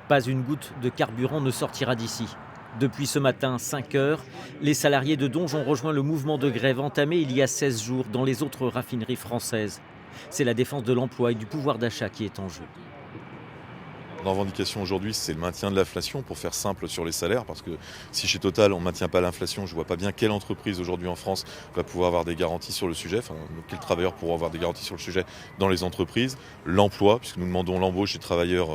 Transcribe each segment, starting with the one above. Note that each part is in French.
Pas une goutte de carburant ne sortira d'ici. Depuis ce matin, 5 heures, les salariés de Donge ont rejoint le mouvement de grève entamé il y a 16 jours dans les autres raffineries françaises. C'est la défense de l'emploi et du pouvoir d'achat qui est en jeu. La revendication aujourd'hui, c'est le maintien de l'inflation, pour faire simple sur les salaires, parce que si chez Total, on ne maintient pas l'inflation, je ne vois pas bien quelle entreprise aujourd'hui en France va pouvoir avoir des garanties sur le sujet, enfin, quel travailleur pourra avoir des garanties sur le sujet dans les entreprises, l'emploi, puisque nous demandons l'embauche des travailleurs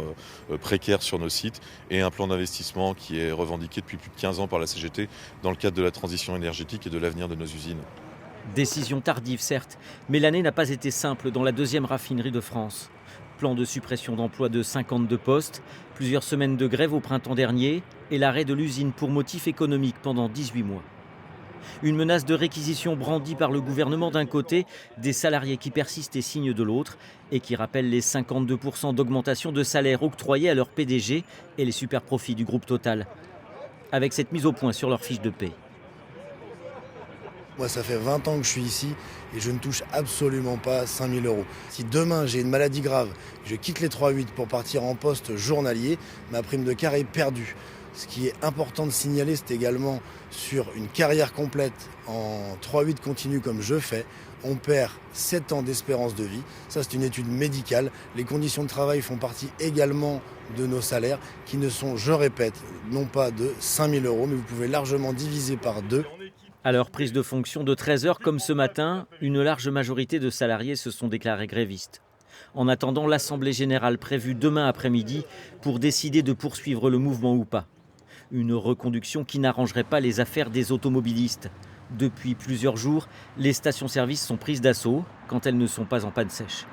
précaires sur nos sites, et un plan d'investissement qui est revendiqué depuis plus de 15 ans par la CGT dans le cadre de la transition énergétique et de l'avenir de nos usines. Décision tardive, certes, mais l'année n'a pas été simple dans la deuxième raffinerie de France. Plan de suppression d'emplois de 52 postes, plusieurs semaines de grève au printemps dernier et l'arrêt de l'usine pour motif économique pendant 18 mois. Une menace de réquisition brandie par le gouvernement d'un côté, des salariés qui persistent et signent de l'autre et qui rappellent les 52% d'augmentation de salaire octroyés à leur PDG et les super profits du groupe Total, avec cette mise au point sur leur fiche de paie. Moi, ça fait 20 ans que je suis ici et je ne touche absolument pas 5 000 euros. Si demain j'ai une maladie grave, je quitte les 3-8 pour partir en poste journalier, ma prime de car est perdue. Ce qui est important de signaler, c'est également sur une carrière complète en 3-8 continu comme je fais, on perd 7 ans d'espérance de vie. Ça, c'est une étude médicale. Les conditions de travail font partie également de nos salaires qui ne sont, je répète, non pas de 5 000 euros, mais vous pouvez largement diviser par 2. À leur prise de fonction de 13 heures comme ce matin, une large majorité de salariés se sont déclarés grévistes. En attendant l'Assemblée générale prévue demain après-midi pour décider de poursuivre le mouvement ou pas. Une reconduction qui n'arrangerait pas les affaires des automobilistes. Depuis plusieurs jours, les stations-service sont prises d'assaut quand elles ne sont pas en panne sèche.